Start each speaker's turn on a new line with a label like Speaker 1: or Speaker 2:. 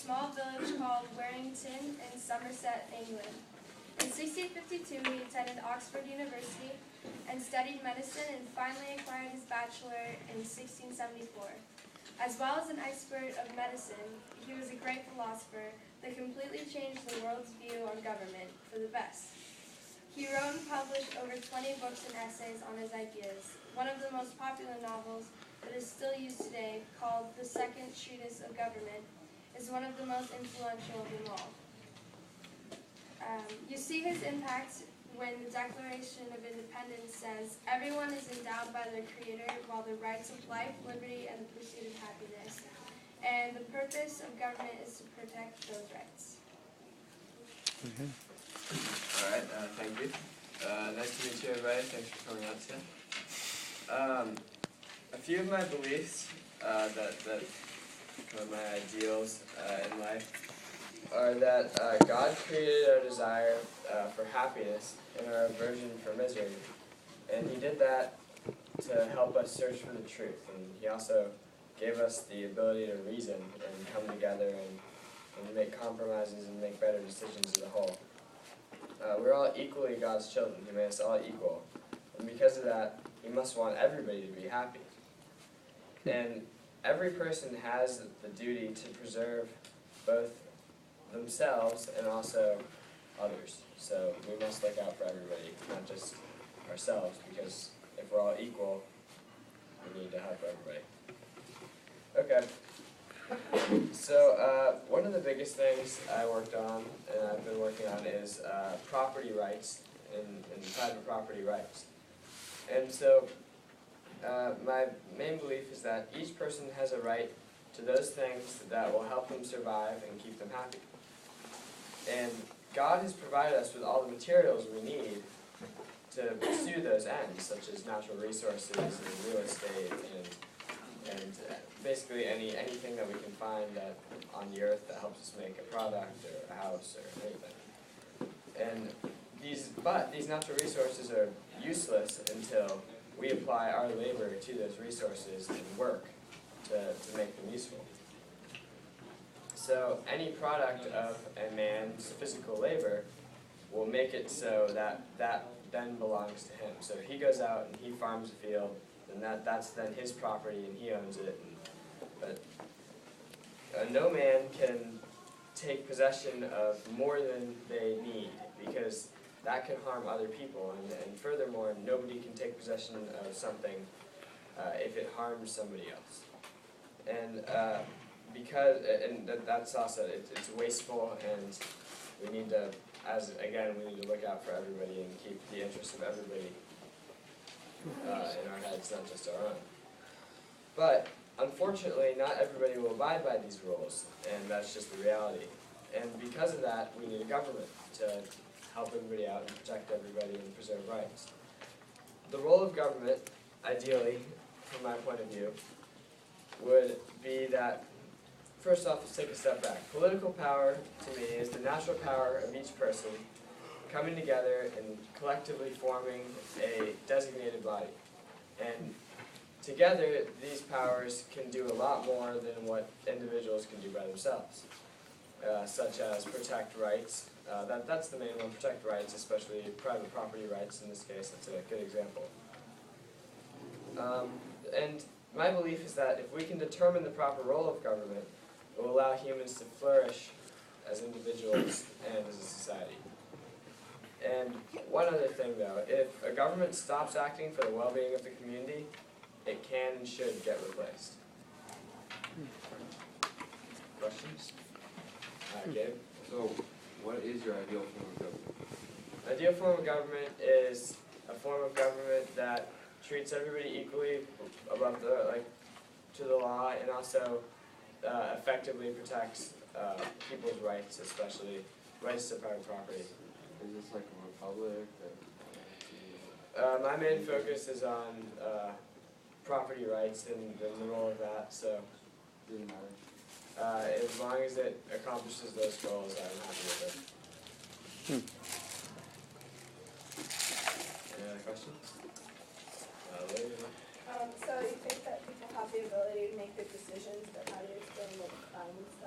Speaker 1: small village called Warrington in Somerset, England. In 1652, he attended Oxford University and studied medicine and finally acquired his bachelor in 1674. As well as an expert of medicine, he was a great philosopher that completely changed the world's view on government for the best. He wrote and published over 20 books and essays on his ideas. One of the most popular novels that is still used today, called The Second Treatise of Government, is one of the most influential of them all. You see his impact when the Declaration of Independence says, "Everyone is endowed by their Creator while the rights of life, liberty, and the pursuit of happiness. And the purpose of government is to protect those rights."
Speaker 2: All right, thank you. Nice to meet you, everybody. Thanks for coming out today. A few of my beliefs, that kind of my ideals in life, are that God created our desire for happiness and our aversion for misery. And He did that to help us search for the truth. And He also gave us the ability to reason and come together and make compromises and make better decisions as a whole. We're all equally God's children. He made us all equal. And because of that, He must want everybody to be happy. And every person has the duty to preserve both themselves and also others. So we must look out for everybody, not just ourselves, because if we're all equal, we need to help everybody. Okay. So one of the biggest things I worked on, and I've been working on, is property rights and private property rights. And so my main belief is that each person has a right to those things that will help them survive and keep them happy. And God has provided us with all the materials we need to pursue those ends, such as natural resources and real estate and basically anything that we can find on the earth that helps us make a product or a house or anything. And these natural resources are useless until we apply our labor to those resources and work to make them useful. So any product of a man's physical labor will make it so that then belongs to him. So if he goes out and he farms a field, then that's then his property and he owns it. But no man can take possession of more than they need, because that can harm other people. And furthermore, nobody can take possession of something if it harms somebody else. And that's also, it's wasteful, and we need to, we need to look out for everybody and keep the interests of everybody in our heads, not just our own. But unfortunately, not everybody will abide by these rules, and that's just the reality. And because of that, we need a government to help everybody out and protect everybody and preserve rights. The role of government, ideally, from my point of view, would be that, first off, let's take a step back. Political power, to me, is the natural power of each person coming together and collectively forming a designated body. And together, these powers can do a lot more than what individuals can do by themselves, such as protect rights. That's the main one, protect rights, especially private property rights in this case. That's a good example. And my belief is that if we can determine the proper role of government, it will allow humans to flourish as individuals and as a society. And one other thing, though, if a government stops acting for the well-being of the community, it can and should get replaced. Questions? Gabe?
Speaker 3: So, what is your ideal form of government?
Speaker 2: Ideal form of government is a form of government that treats everybody equally above to the law, and also effectively protects people's rights, especially rights to private property.
Speaker 3: Is this like a republic?
Speaker 2: My main focus is on property rights and the role of that, so
Speaker 3: Doesn't matter.
Speaker 2: as long as it accomplishes those goals, I'm happy with it. Any other questions?
Speaker 4: So you think that people have the ability to make good decisions, but how do you explain what crime and stuff?